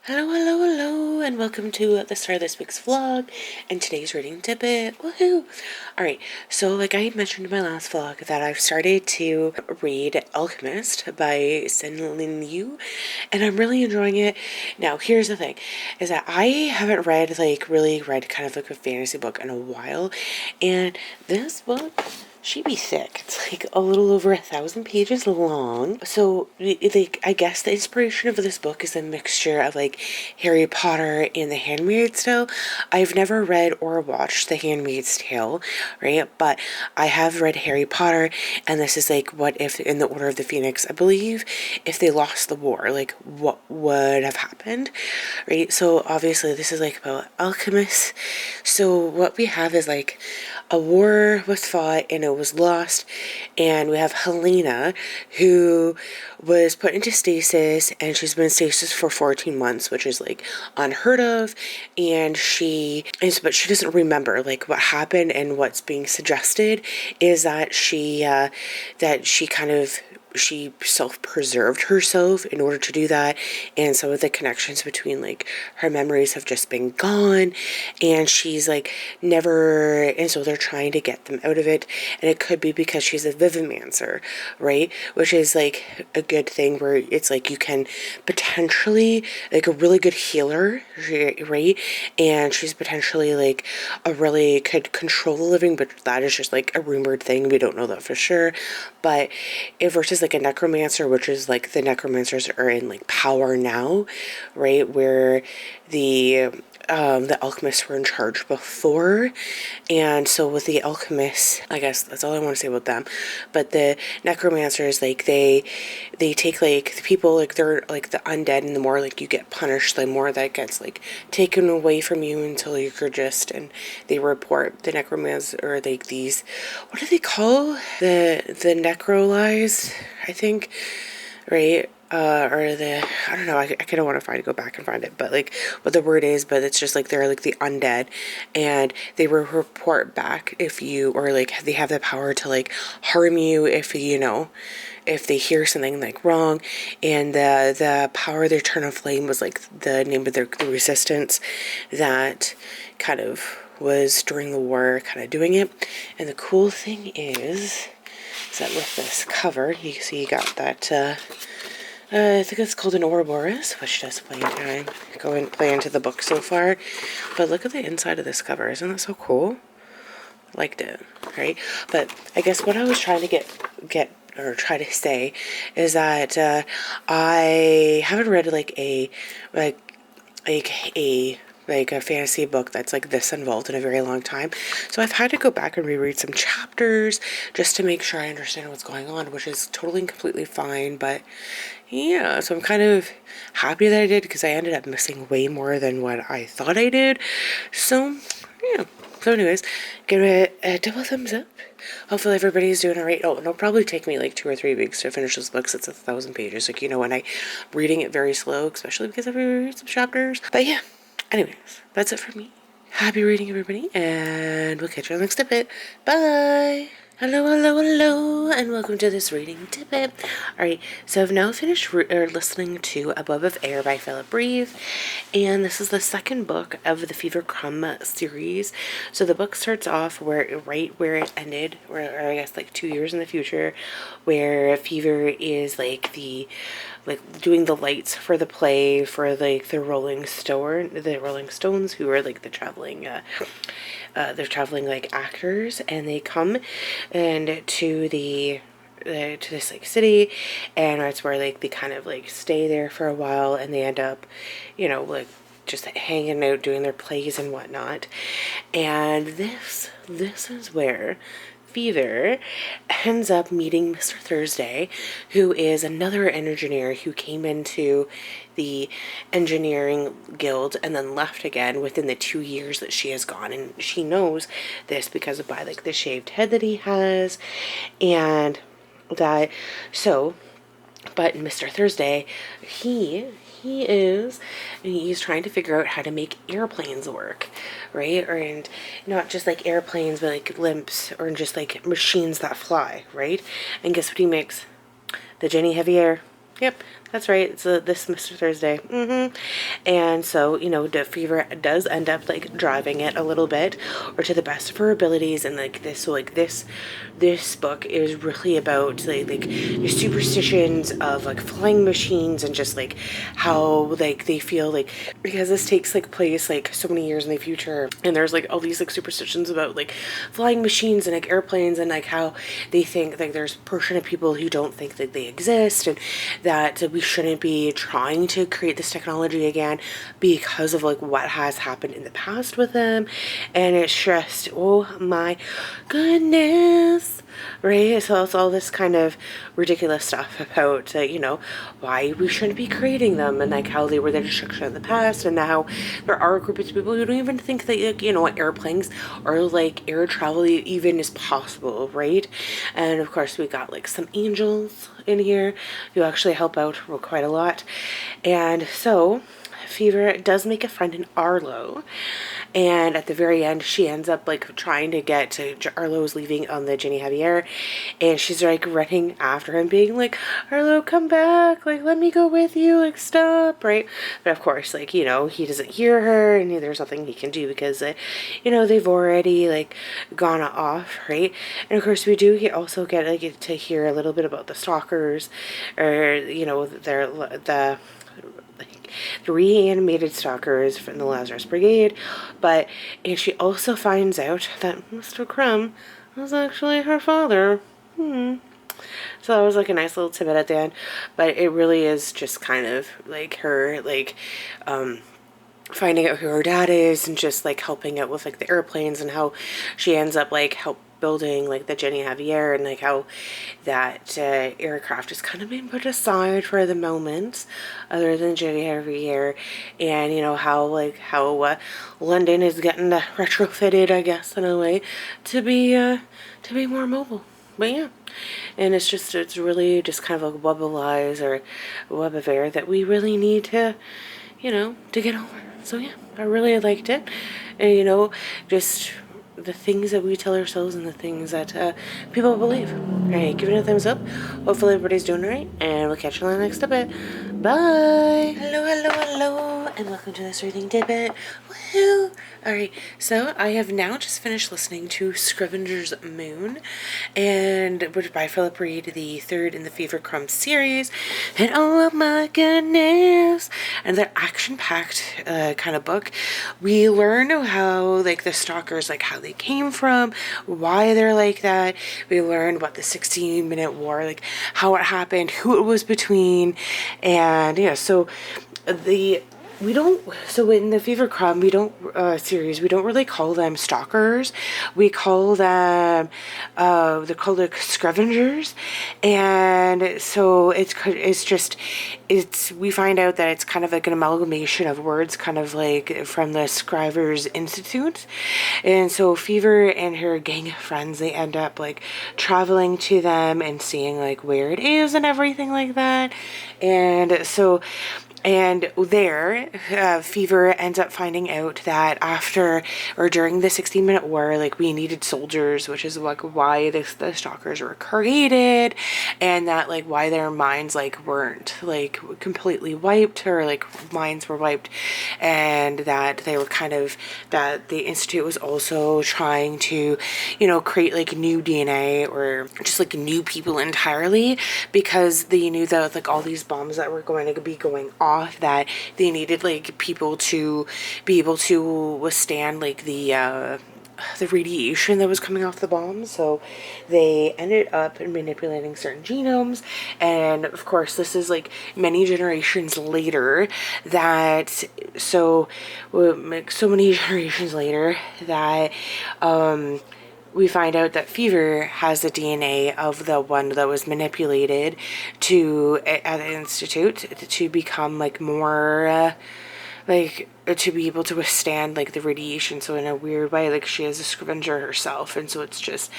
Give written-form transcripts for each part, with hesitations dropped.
Hello, hello, hello, and welcome to the start of this week's vlog, and today's reading Dippit. Woohoo! Alright, so like I mentioned in my last vlog that I've started to read Alchemist by Sin Yu, and I'm really enjoying it. Now, here's the thing, is that I haven't really read kind of like a fantasy book in a while, and this book, she be thick. It's like a little over 1,000 pages long. So, like, I guess the inspiration of this book is a mixture of like Harry Potter and The Handmaid's Tale. I've never read or watched The Handmaid's Tale, right? But I have read Harry Potter, and this is like what if in the Order of the Phoenix, I believe, if they lost the war, like what would have happened, right? So obviously this is like about alchemists. So what we have is like a war was fought and it was lost, and we have Helena, who was put into stasis, and she's been in stasis for 14 months, which is like unheard of, and but she doesn't remember like what happened, and what's being suggested is that she self-preserved herself in order to do that, and some of the connections between like her memories have just been gone, and she's like never, and so they're trying to get them out of it, and it could be because she's a vivimancer, right, which is like a good thing where it's like you can potentially like a really good healer, right, and she's potentially like a really could control the living, but that is just like a rumored thing, we don't know that for sure. But it versus like a necromancer, which is like the necromancers are in like power now, right, where the alchemists were in charge before. And so with the alchemists, I guess that's all I want to say about them. But the necromancers, like they take like the people, like they're like the undead, and the more like you get punished, the more that gets like taken away from you until you're just, and they report the necromancers, or like these, what do they call the necrolized, I think, right? Or the, I don't know, I kind of want to go back and find it, but like what the word is, but it's just like they're like the undead, and they will report back if you, or like they have the power to like harm you if you know, if they hear something like wrong. And the power of the eternal flame was like the name of the resistance that kind of was during the war kind of doing it. And the cool thing is that with this cover, you see you got that I think it's called an Ouroboros, which does play time. Go and play into the book so far. But look at the inside of this cover. Isn't that so cool? Liked it, right? But I guess what I was trying to get or try to say is that I haven't read like a fantasy book that's like this involved in a very long time. So I've had to go back and reread some chapters just to make sure I understand what's going on, which is totally and completely fine. But yeah, so I'm kind of happy that I did, because I ended up missing way more than what I thought I did. So yeah. So anyways, give it a double thumbs up. Hopefully everybody's doing alright. Oh, it'll probably take me like 2 or 3 weeks to finish this book, since it's 1,000 pages. Like, you know, when I'm reading it very slow, especially because I've read some chapters. But yeah, anyways, that's it for me. Happy reading, everybody, and we'll catch you on the next Dippit. Bye! Hello, hello, hello, and welcome to this reading Dippit. Alright, so I've now finished listening to Above of Air by Philip Reeve, and this is the second book of the Fever Crumb series. So the book starts off right where it ended, or I guess like 2 years in the future, where Fever is like doing the lights for the play for like the Rolling Stones, who are like the traveling they're traveling like actors, and they come and to this like city, and it's where like they kind of like stay there for a while, and they end up, you know, like just hanging out doing their plays and whatnot. And this is where Fever ends up meeting Mr. Thursday, who is another engineer who came into the engineering guild and then left again within the 2 years that she has gone. And she knows this because of by like the shaved head that he has, and that, so, but Mr. Thursday, he's trying to figure out how to make airplanes work, right? Or, and not just like airplanes, but like limps, or just like machines that fly, right? And guess what he makes? The Jenny Heavy Air. Yep, That's right. It's this Mr. Thursday. And so, you know, the fever does end up like driving it a little bit, or to the best of her abilities. And like this, so like this book is really about like the superstitions of like flying machines, and just like how like they feel like, because this takes like place like so many years in the future, and there's like all these like superstitions about like flying machines and like airplanes, and like how they think like there's a portion of people who don't think that they exist, and that we shouldn't be trying to create this technology again because of like what has happened in the past with them. And it's just, oh my goodness, right? So it's all this kind of ridiculous stuff about you know, why we shouldn't be creating them, and like how they were the destruction of the past, and now there are a group of people who don't even think that, like, you know, airplanes or like air travel even is possible, right? And of course we got like some angels in here who actually help out quite a lot. And so Fever does make a friend in Arlo, and at the very end she ends up like trying to get to Arlo's leaving on the Ginny Javier, and she's like running after him being like, Arlo, come back, like let me go with you, like stop, right? But of course, like, you know, he doesn't hear her, and there's nothing he can do because you know, they've already like gone off, right? And of course we do also get like to hear a little bit about the stalkers, or you know, the reanimated stalkers from the Lazarus Brigade. And she also finds out that Mr. Crumb was actually her father. So that was like a nice little tidbit at the end, but it really is just kind of like her like finding out who her dad is, and just like helping out with like the airplanes, and how she ends up like building like the Ginny Javier, and like how that aircraft is kind of being put aside for the moment, other than Ginny Javier. And you know how London is getting retrofitted, I guess, in a way to be more mobile. But yeah, and it's really just kind of a web of lies, or a web of air that we really need to, you know, to get over. So yeah, I really liked it. And you know, just the things that we tell ourselves, and the things that people believe. Alright, give it a thumbs up. Hopefully everybody's doing alright, and we'll catch you on the next Dippit. Bye! Hello, and welcome to this reading Dippit. Woohoo! Alright, so I have now just finished listening to Scrivener's Moon, and which by Philip Reeve, the third in the Fever Crumb series. And oh my goodness! And they're action-packed kind of book. We learn how like the stalkers, like how they came from, why they're like that. We learned what the 16-minute war, like how it happened, who it was between, and yeah, so in the Fever Crumb, series, we don't really call them stalkers. We call them, they're called like scavengers. And so we find out that it's kind of like an amalgamation of words, kind of like from the Scrivers Institute. And so Fever and her gang of friends, they end up like traveling to them and seeing like where it is and everything like that. And so, and there, Fever ends up finding out that after or during the 16-minute war, like we needed soldiers, which is like why the stalkers were created, and that like why their minds like weren't like completely wiped, or like minds were wiped, and that they were that the Institute was also trying to, you know, create like new DNA, or just like new people entirely, because they knew that like all these bombs that were going to be going off, that they needed like people to be able to withstand like the radiation that was coming off the bombs. So they ended up manipulating certain genomes, and of course this is like many generations later that many generations later that we find out that Fever has the DNA of the one that was manipulated at the Institute to become like more to be able to withstand like the radiation. So in a weird way, like she is a scavenger herself, and so it's just,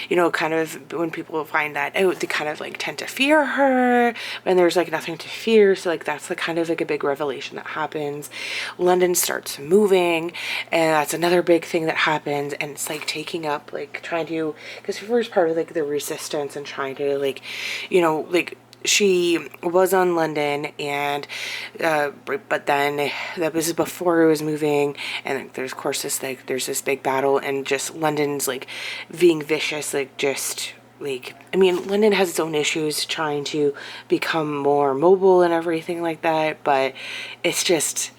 you know, kind of when people find that out, they kind of like tend to fear her, and there's like nothing to fear. So like that's the kind of like a big revelation that happens. London starts moving, and that's another big thing that happens, and it's like taking up like trying to, because Fever is part of like the resistance and trying to like, you know, like she was on London, and but then that was before it was moving, and there's of course this like there's this big battle, and just London's like being vicious, like just like, I mean, London has its own issues trying to become more mobile and everything like that, but it's just,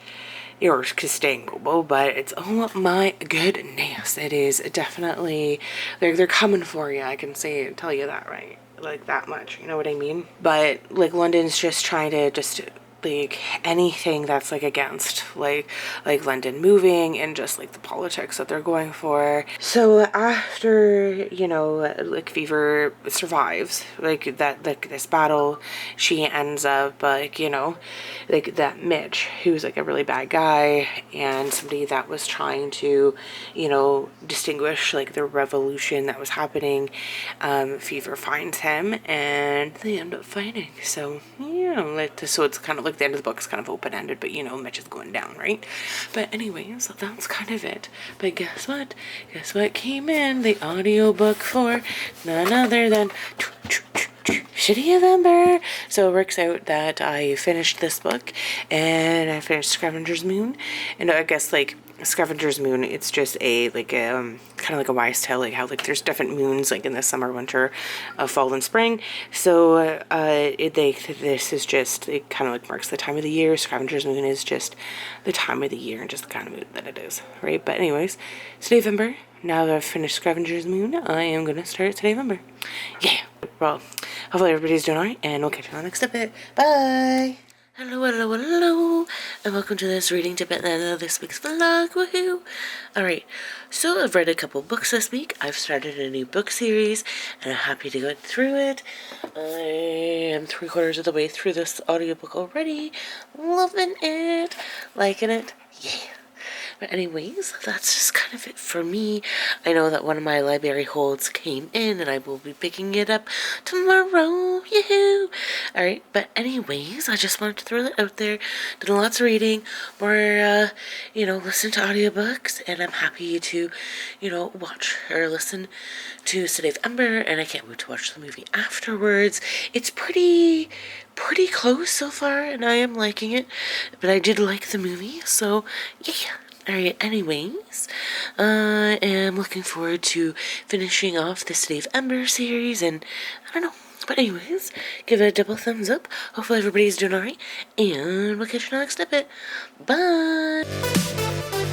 you're staying mobile, but it's, oh my goodness, it is definitely, they're coming for you, I can tell you that, right? Like that much, you know what I mean? But like London's just trying to just like anything that's like against like London moving, and just like the politics that they're going for. So after, you know, like Fever survives like that, like this battle, she ends up like, you know, like that Mitch, who's like a really bad guy and somebody that was trying to, you know, distinguish like the revolution that was happening. Fever finds him and they end up fighting. So yeah, like so it's kind of like the end of the book is kind of open-ended, but you know, Mitch is going down, right? But anyway, so that's kind of it. But guess what? Guess what came in the audiobook for none other than Shitty November. So it works out that I finished this book, and I finished Scavenger's Moon, and I guess like Scavenger's Moon, it's just a like kind of like a wise tale, like how like there's different moons like in the summer, winter, fall, and spring. So this is just, it kind of like marks the time of the year. Scavenger's Moon is just the time of the year and just the kind of mood that it is, right? But anyways, it's November. Now that I've finished Scavenger's Moon, I am gonna start today November. Yeah. Well, hopefully everybody's doing alright, and we'll catch you on the next Dippit. Bye. Hello, hello, hello, and welcome to this reading Dippit and this week's vlog. Woohoo! Alright, so I've read a couple books this week. I've started a new book series, and I'm happy to go through it. I am 3/4 of the way through this audiobook already. Loving it. Liking it. Yeah. But anyways, that's just kind of it for me. I know that one of my library holds came in, and I will be picking it up tomorrow. Yahoo! Alright, but anyways, I just wanted to throw that out there. Did lots of reading, more, you know, listen to audiobooks, and I'm happy to, you know, watch or listen to City of Ember, and I can't wait to watch the movie afterwards. It's pretty close so far, and I am liking it, but I did like the movie, so yeah. Alright, anyways, I am looking forward to finishing off the City of Ember series, and I don't know, but anyways, give it a double thumbs up. Hopefully everybody's doing alright, and we'll catch you next Dippit. Bye!